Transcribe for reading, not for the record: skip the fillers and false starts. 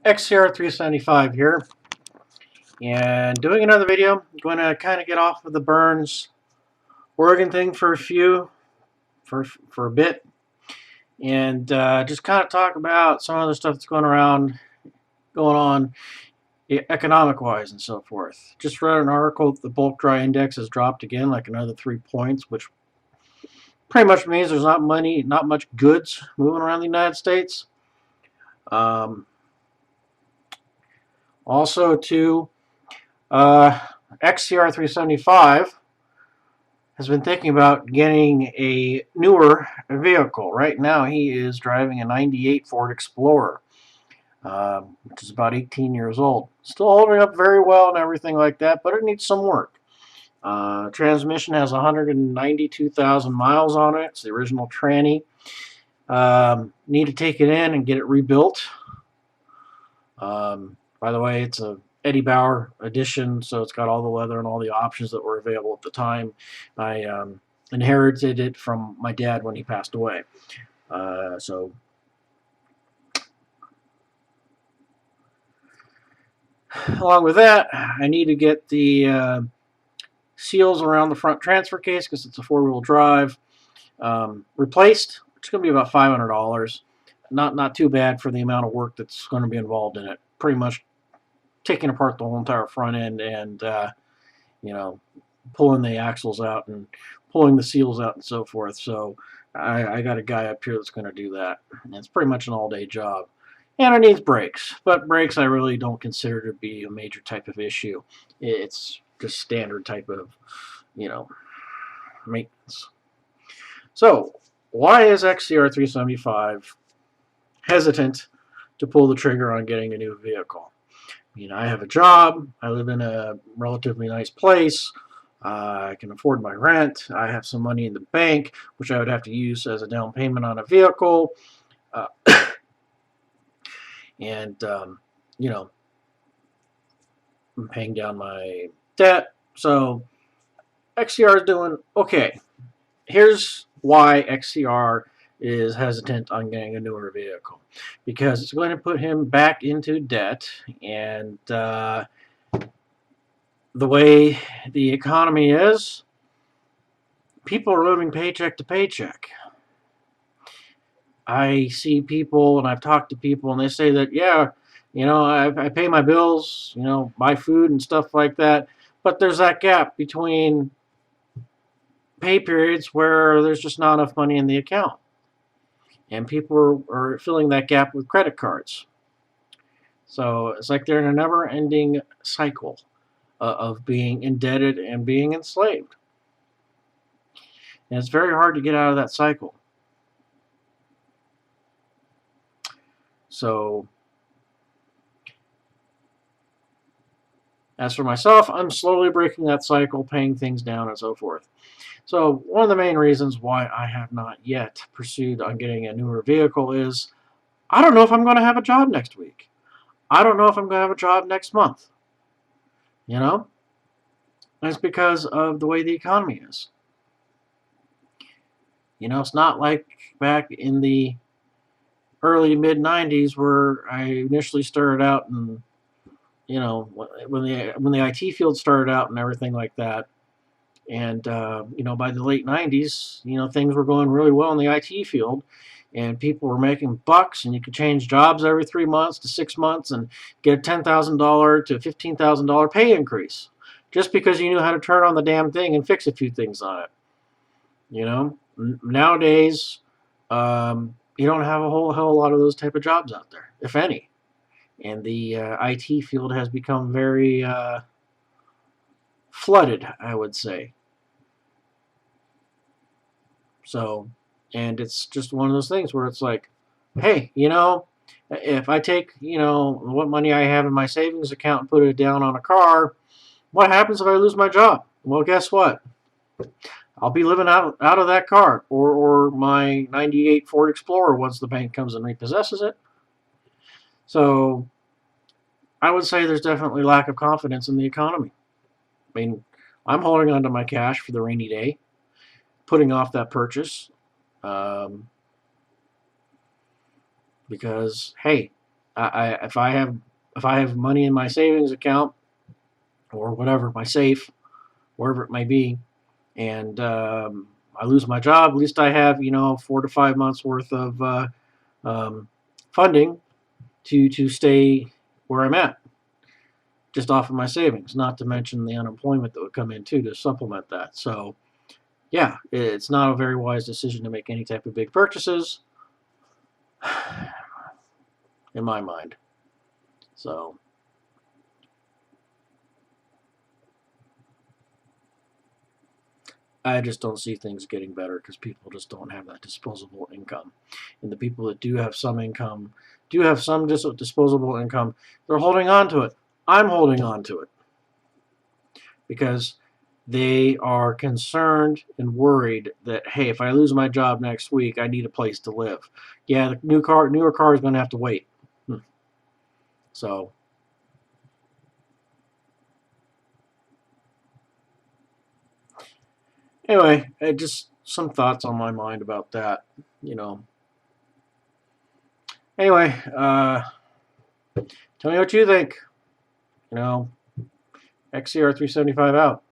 XCR 375 here, and doing another video. I'm going to kind of get off of the Burns Oregon thing for a bit, and just kind of talk about some other stuff that's going on economic-wise and so forth. Just read an article that the bulk dry index has dropped again, like another 3 points, which pretty much means there's not much goods moving around the United States. Also, too, XCR 375 has been thinking about getting a newer vehicle. Right now, he is driving a '98 Ford Explorer, which is about 18 years old. Still holding up very well and everything like that, but it needs some work. Transmission has 192,000 miles on it. It's the original tranny. Need to take it in and get it rebuilt. By the way, it's a Eddie Bauer edition, so it's got all the leather and all the options that were available at the time. I inherited it from my dad when he passed away. So along with that, I need to get the seals around the front transfer case because it's a four-wheel drive replaced. It's going to be about $500. Not too bad for the amount of work that's going to be involved in it. Pretty much taking apart the whole entire front end and pulling the axles out and pulling the seals out and so forth. So I got a guy up here that's going to do that. And it's pretty much an all-day job. And it needs brakes, but brakes I really don't consider to be a major type of issue. It's just standard type of, maintenance. So why is XCR 375 hesitant to pull the trigger on getting a new vehicle? I have a job. I live in a relatively nice place. I can afford my rent. I have some money in the bank, which I would have to use as a down payment on a vehicle. And I'm paying down my debt. So XCR is doing okay. Here's why XCR is hesitant on getting a newer vehicle, because it's going to put him back into debt, and the way the economy is, people are living paycheck to paycheck. I see people and I've talked to people and they say that, yeah, I pay my bills, buy food and stuff like that, but there's that gap between pay periods where there's just not enough money in the account. And people are filling that gap with credit cards. So it's like they're in a never-ending cycle of being indebted and being enslaved. And it's very hard to get out of that cycle. So as for myself, I'm slowly breaking that cycle, paying things down and so forth. So one of the main reasons why I have not yet pursued on getting a newer vehicle is I don't know if I'm going to have a job next week. I don't know if I'm going to have a job next month. It's because of the way the economy is. It's not like back in the early mid-90s where I initially started out, and when the IT field started out and everything like that. And by the late 90s, things were going really well in the IT field, and people were making bucks, and you could change jobs every 3 months to 6 months and get a $10,000 to $15,000 pay increase just because you knew how to turn on the damn thing and fix a few things on it. Nowadays, you don't have a whole hell of a lot of those type of jobs out there, if any. And the IT field has become very flooded, I would say. So, and it's just one of those things where it's like, hey, if I take, what money I have in my savings account and put it down on a car, what happens if I lose my job? Well, guess what? I'll be living out of that car or my '98 Ford Explorer once the bank comes and repossesses it. So I would say there's definitely lack of confidence in the economy. I mean, I'm holding on to my cash for the rainy day, putting off that purchase, because, hey, If I have money in my savings account or whatever, my safe, wherever it may be, and I lose my job, at least I have 4 to 5 months worth of um, funding to stay where I'm at, just off of my savings. Not to mention the unemployment that would come in too to supplement that. So yeah, it's not a very wise decision to make any type of big purchases, in my mind. So I just don't see things getting better because people just don't have that disposable income. And the people that do have some income, do have some disposable income, they're holding on to it. I'm holding on to it because they are concerned and worried that, hey, if I lose my job next week, I need a place to live. Yeah, the newer car is going to have to wait. So anyway, just some thoughts on my mind about that. You know. Anyway, tell me what you think. XCR 375 out.